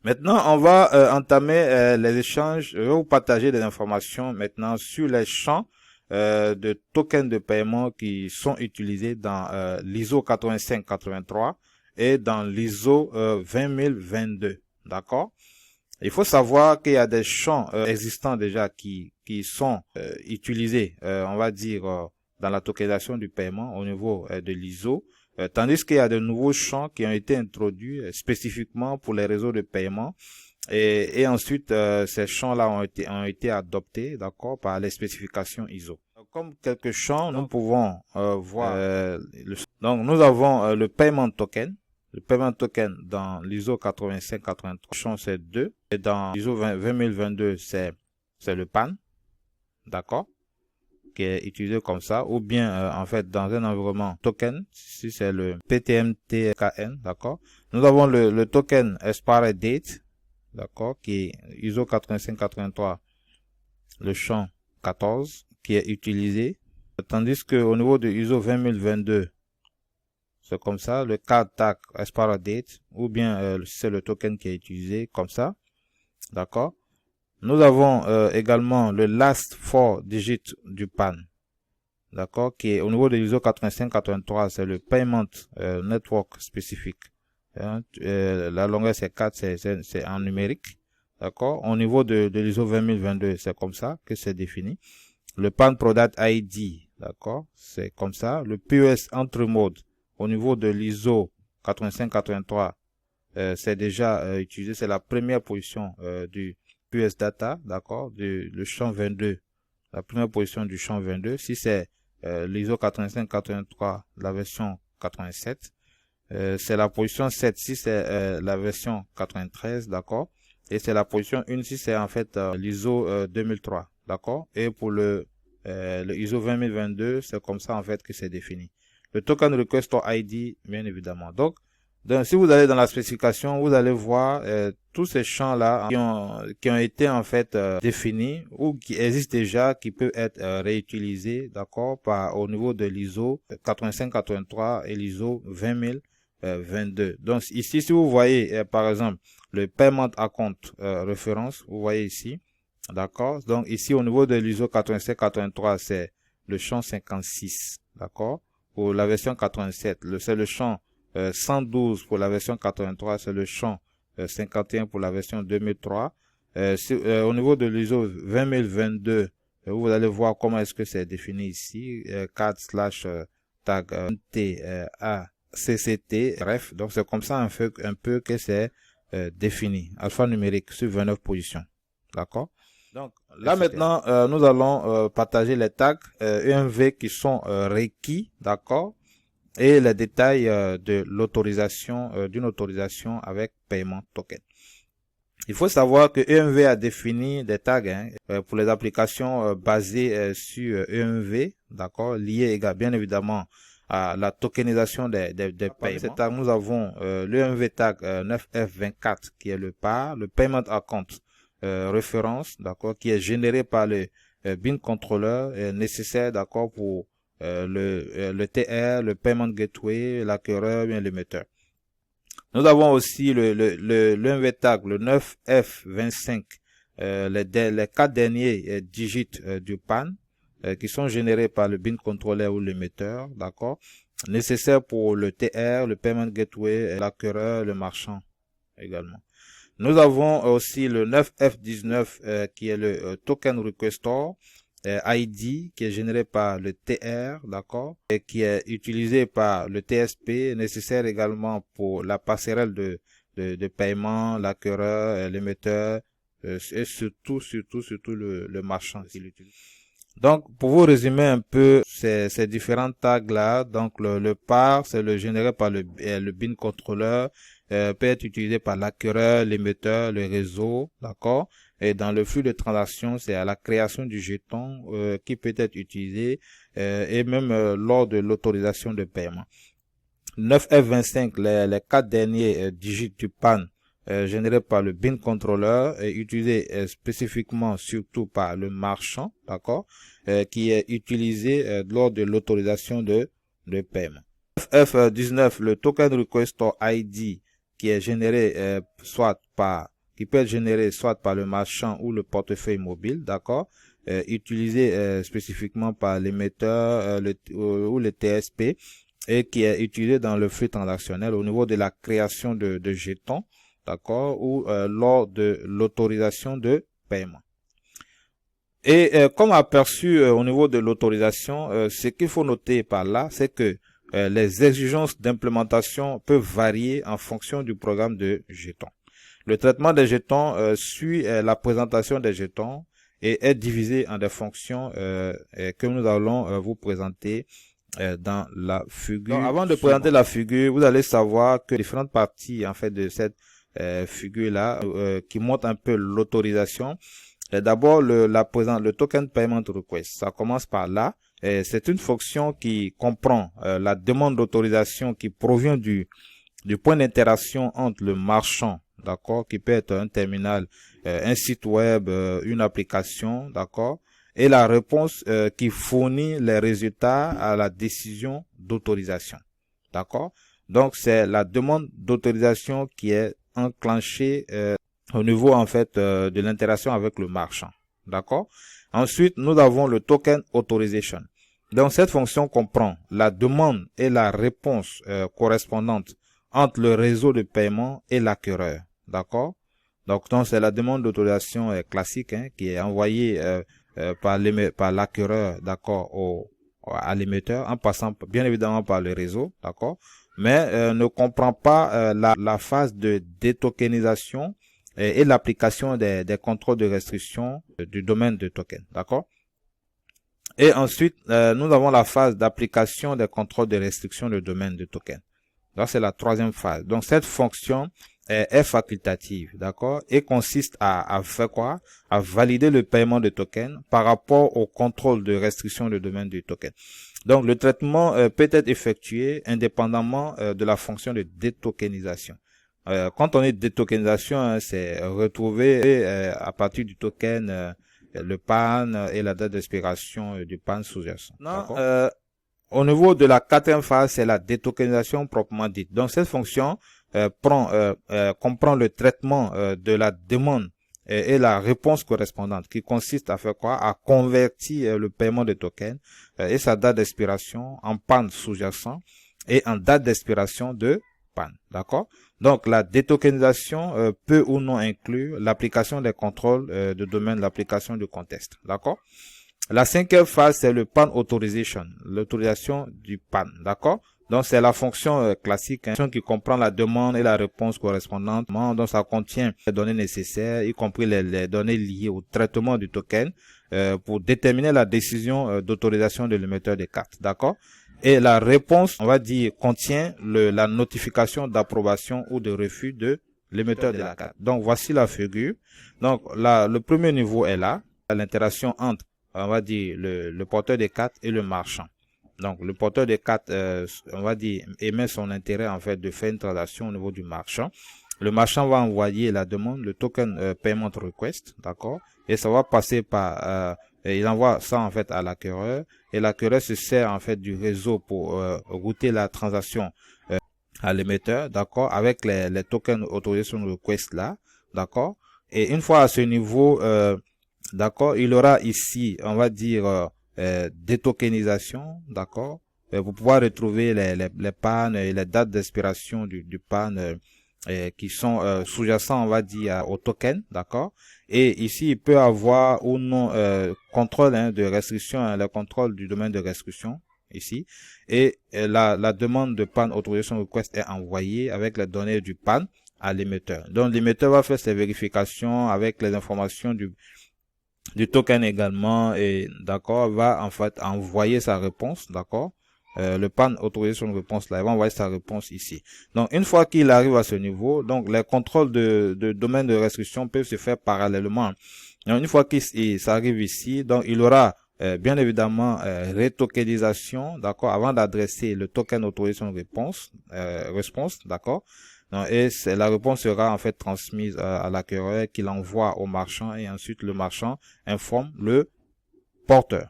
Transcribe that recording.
Maintenant, on va entamer les échanges. Je vais vous partager des informations maintenant sur les champs de tokens de paiement qui sont utilisés dans l'ISO 8583 et dans l'ISO 20022. D'accord? Il faut savoir qu'il y a des champs existants déjà qui sont utilisés, on va dire, dans la tokenisation du paiement au niveau de l'ISO, tandis qu'il y a de nouveaux champs qui ont été introduits spécifiquement pour les réseaux de paiement. Et ensuite, ces champs-là ont été adoptés, d'accord, par les spécifications ISO. Comme quelques champs, nous pouvons voir. Donc, nous avons le payment token. Le payment token dans l'ISO 8583, champ c'est 2. Et dans l'ISO 20022, c'est le PAN, d'accord, qui est utilisé comme ça. Ou bien, en fait, dans un environnement token, si c'est le PTMTKN, d'accord. Nous avons le token expiry date, d'accord, qui est ISO 8583, le champ 14, qui est utilisé. Tandis que au niveau de ISO 20022, c'est comme ça, le card tag expire date, ou bien c'est le token qui est utilisé comme ça, d'accord. Nous avons également le last 4 digits du PAN, d'accord, qui est au niveau de l'ISO 8583, c'est le payment network spécifique. La longueur c'est 4, c'est en numérique, d'accord. Au niveau de l'ISO 20022, c'est comme ça que c'est défini. Le PAN product ID, d'accord, c'est comme ça. Le POS entre mode au niveau de l'ISO 8583, c'est déjà utilisé, c'est la première position du POS data, d'accord, le champ 22, la première position du champ 22. Si c'est l'ISO 8583, la version 87, c'est la position 7 si c'est la version 93, d'accord, et c'est la position 1 si c'est en fait l'ISO 2003, d'accord. Et pour le ISO 20022, c'est comme ça en fait que c'est défini. Le token request ID, bien évidemment. Donc, si vous allez dans la spécification, vous allez voir tous ces champs-là qui ont été en fait définis ou qui existent déjà, qui peuvent être réutilisés, d'accord, au niveau de l'ISO 8583 et l'ISO 20022. Donc ici, si vous voyez par exemple le payment account référence, vous voyez ici, d'accord. Donc ici au niveau de l'ISO 8583, c'est le champ 56, d'accord. Pour la version 87, c'est le champ 112 pour la version 83, c'est le champ 51 pour la version 2003. Au niveau de l'ISO 20022, vous allez voir comment est-ce que c'est défini ici, card/tag TACCT, bref, donc c'est comme ça un peu que c'est défini, alphanumérique sur 29 positions, d'accord. Donc là maintenant, nous allons partager les tags EMV qui sont requis, d'accord, et les détails de l'autorisation, d'une autorisation avec paiement token. Il faut savoir que EMV a défini des tags pour les applications basées sur EMV, d'accord, liées bien évidemment à la tokenisation des paiements. Ces tags, nous avons l'EMV tag 9F24 qui est le PAR, le Payment Account référence, d'accord, qui est généré par le BIN controller nécessaire, d'accord, pour le TR, le Payment Gateway, l'acquéreur, bien l'émetteur. Nous avons aussi le MV-tag, le 9F25, les 4 derniers digits du PAN, qui sont générés par le BIN controller ou l'émetteur, d'accord, nécessaires pour le TR, le Payment Gateway, l'acquéreur, le marchand également. Nous avons aussi le 9F19 qui est le Token Requestor ID qui est généré par le TR, d'accord, et qui est utilisé par le TSP, nécessaire également pour la passerelle de paiement, l'acquéreur, l'émetteur et surtout le marchand qui l'utilise. Donc, pour vous résumer un peu ces différents tags-là, donc le PAR, c'est le généré par le BIN controller, peut être utilisé par l'acquéreur, l'émetteur, le réseau, d'accord. Et dans le flux de transactions, c'est à la création du jeton qui peut être utilisé et même lors de l'autorisation de paiement. 9F25, les 4 derniers digits du PAN générés par le BIN controller et utilisé spécifiquement surtout par le marchand, d'accord, qui est utilisé lors de l'autorisation de paiement. 9F19, le token requestor ID qui est généré qui peut être généré soit par le marchand ou le portefeuille mobile, d'accord, utilisé spécifiquement par l'émetteur ou le TSP, et qui est utilisé dans le flux transactionnel au niveau de la création de jetons, d'accord, ou lors de l'autorisation de paiement. Et comme aperçu au niveau de l'autorisation, ce qu'il faut noter par là, c'est que les exigences d'implémentation peuvent varier en fonction du programme de jetons. Le traitement des jetons suit la présentation des jetons et est divisé en des fonctions que nous allons vous présenter dans la figure. Donc, avant de présenter la figure, vous allez savoir que différentes parties en fait de cette figure là qui montre un peu l'autorisation. D'abord le token payment request. Ça commence par là. C'est une fonction qui comprend la demande d'autorisation qui provient du point d'interaction entre le marchand, d'accord, qui peut être un terminal, un site web, une application, d'accord, et la réponse qui fournit les résultats à la décision d'autorisation, d'accord. Donc c'est la demande d'autorisation qui est enclenchée au niveau en fait de l'interaction avec le marchand, d'accord. Ensuite, nous avons le token authorization. Donc cette fonction comprend la demande et la réponse correspondante entre le réseau de paiement et l'acquéreur, d'accord. Donc c'est la demande d'autorisation classique qui est envoyée par l'acquéreur, d'accord, à l'émetteur, en passant bien évidemment par le réseau, d'accord, mais ne comprend pas la phase de détokenisation et l'application des contrôles de restriction du domaine de token, d'accord. Et ensuite, nous avons la phase d'application des contrôles de restriction du domaine de token. Donc, c'est la troisième phase. Donc, cette fonction est facultative, d'accord, et consiste à faire quoi? À valider le paiement de token par rapport au contrôle de restriction du domaine du token. Donc, le traitement peut être effectué indépendamment de la fonction de détokenisation. Quand on est détokenisation, c'est retrouver à partir du token le PAN et la date d'expiration du PAN sous-jacent. Au niveau de la quatrième phase, c'est la détokenisation proprement dite. Donc cette fonction comprend le traitement de la demande et la réponse correspondante, qui consiste à faire quoi? À convertir le paiement de token et sa date d'expiration en PAN sous-jacent et en date d'expiration de PAN, d'accord. Donc la détokenisation peut ou non inclure l'application des contrôles de domaine, l'application du contexte, d'accord. La cinquième phase, c'est le PAN authorization, l'autorisation du PAN, d'accord. Donc c'est la fonction classique qui comprend la demande et la réponse correspondante. Donc ça contient les données nécessaires, y compris les données liées au traitement du token pour déterminer la décision d'autorisation de l'émetteur des cartes, d'accord. Et la réponse, on va dire, contient la notification d'approbation ou de refus de l'émetteur de la carte. Donc voici la figure. Donc là, le premier niveau est là, l'interaction entre, on va dire, le porteur des cartes et le marchand. Donc le porteur des cartes, on va dire, émet son intérêt en fait de faire une transaction au niveau du marchand. Le marchand va envoyer la demande, le token payment request, d'accord, et ça va passer par il envoie ça en fait à l'acquéreur, et l'acquéreur se sert en fait du réseau pour router la transaction à l'émetteur, d'accord, avec les tokens authorization request là, d'accord. Et une fois à ce niveau, d'accord, il aura ici, on va dire, détokenisation, d'accord, pour pouvoir retrouver les PAN et les dates d'expiration du PAN qui sont sous-jacents, on va dire, au token, d'accord. Et ici, il peut avoir ou non contrôle de restriction, le contrôle du domaine de restriction ici. Et la demande de PAN authorization request est envoyée avec les données du PAN à l'émetteur. Donc l'émetteur va faire ses vérifications avec les informations du token également, et d'accord, va en fait envoyer sa réponse, d'accord. Le PAN autorise son réponse là, il va envoyer sa réponse ici. Donc une fois qu'il arrive à ce niveau, donc les contrôles de domaine de restriction peuvent se faire parallèlement. Donc une fois qu'il s'arrive ici, donc il aura bien évidemment retokenisation, d'accord, avant d'adresser le token autorisation réponse, d'accord. Et la réponse sera en fait transmise à l'acquéreur, qui l'envoie au marchand, et ensuite le marchand informe le porteur.